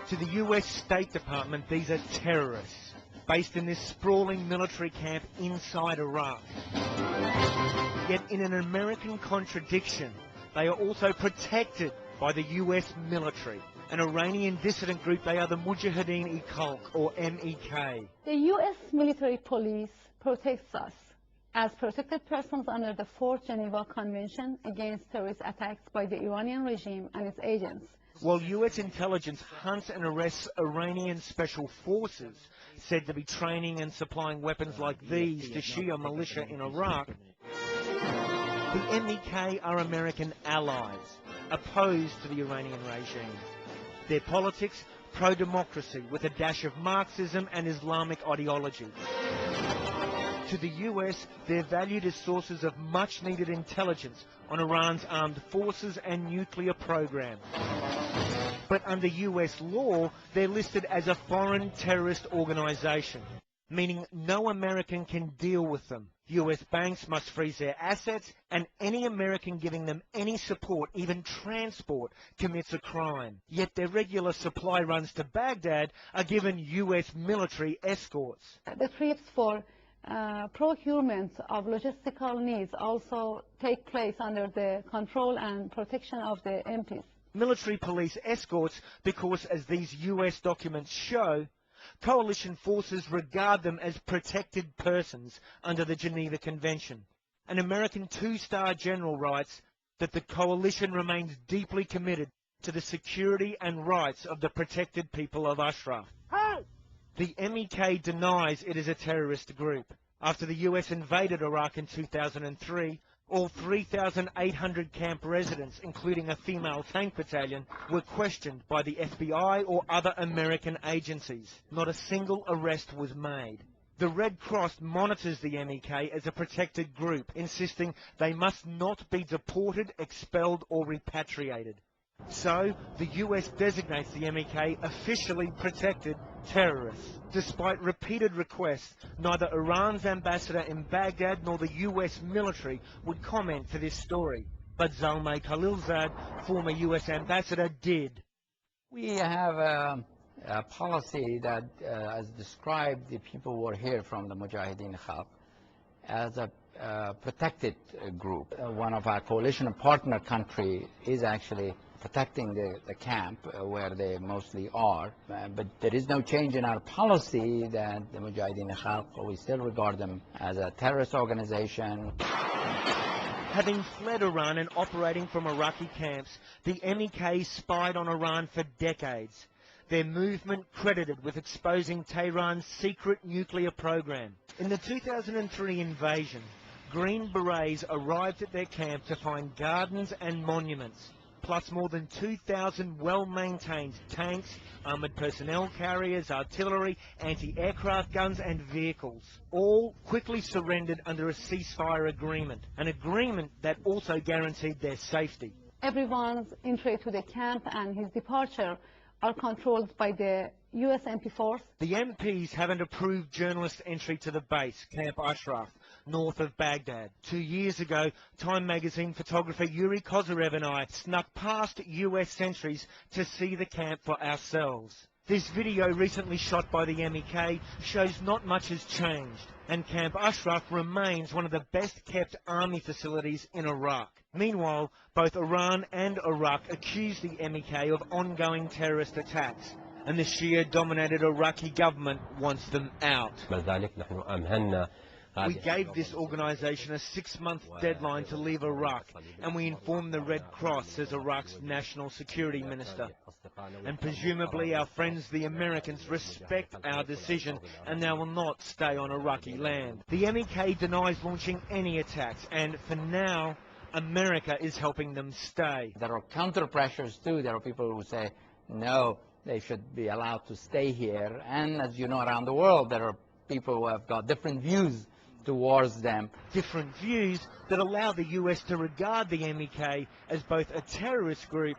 To the US State Department, these are terrorists, based in this sprawling military camp inside Iraq. Yet in an American contradiction, they are also protected by the US military. An Iranian dissident group, they are the Mujahideen-e-Khalq, or MEK. The US military police protects us as protected persons under the 4th Geneva Convention against terrorist attacks by the Iranian regime and its agents. While US intelligence hunts and arrests Iranian special forces said to be training and supplying weapons like these to Shia militia in Iraq, the MEK are American allies, opposed to the Iranian regime. Their politics, pro-democracy, with a dash of Marxism and Islamic ideology. To the US, they're valued as sources of much-needed intelligence on Iran's armed forces and nuclear program. But under US law, they're listed as a foreign terrorist organization, meaning no American can deal with them. US banks must freeze their assets, and any American giving them any support, even transport, commits a crime. Yet their regular supply runs to Baghdad are given US military escorts. The trips for procurement of logistical needs also take place under the control and protection of the MPs. Military police escorts because, as these US documents show, coalition forces regard them as protected persons under the Geneva Convention. An American two-star general writes that the coalition remains deeply committed to the security and rights of the protected people of Ashraf. The MEK denies it is a terrorist group. After the US invaded Iraq in 2003, all 3,800 camp residents, including a female tank battalion, were questioned by the FBI or other American agencies. Not a single arrest was made. The Red Cross monitors the MEK as a protected group, insisting they must not be deported, expelled or repatriated. So, the US designates the MEK officially protected terrorists. Despite repeated requests, neither Iran's ambassador in Baghdad nor the US military would comment to this story. But Zalmay Khalilzad, former US ambassador, did. We have a policy that, as described, the people who are here from the Mujahideen-e-Khalq as a protected group. One of our coalition partner country is actually protecting the camp where they mostly are, but there is no change in our policy that the Mujahideen-e-Khalq, we still regard them as a terrorist organization. Having fled Iran and operating from Iraqi camps, the MEK spied on Iran for decades. Their movement credited with exposing Tehran's secret nuclear program. In the 2003 invasion, Green Berets arrived at their camp to find gardens and monuments, plus more than 2,000 well-maintained tanks, armoured personnel carriers, artillery, anti-aircraft guns and vehicles. All quickly surrendered under a ceasefire agreement, an agreement that also guaranteed their safety. Everyone's entry to the camp and his departure are controlled by the US MP force. The MPs haven't approved journalist entry to the base, Camp Ashraf, north of Baghdad. 2 years ago, Time magazine photographer Yuri Kozyrev and I snuck past US sentries to see the camp for ourselves. This video, recently shot by the MEK, shows not much has changed, and Camp Ashraf remains one of the best-kept army facilities in Iraq. Meanwhile, both Iran and Iraq accuse the MEK of ongoing terrorist attacks, and the Shia-dominated Iraqi government wants them out. We gave this organization a 6-month deadline to leave Iraq, and we informed the Red Cross as Iraq's national security minister. And presumably our friends the Americans respect our decision, and they will not stay on Iraqi land. The MEK denies launching any attacks, and for now, America is helping them stay. There are counter pressures too. There are people who say, no, they should be allowed to stay here. And as you know, around the world, there are people who have got different views towards them. Different views that allow the US to regard the MEK as both a terrorist group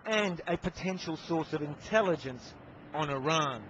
and a potential source of intelligence on Iran.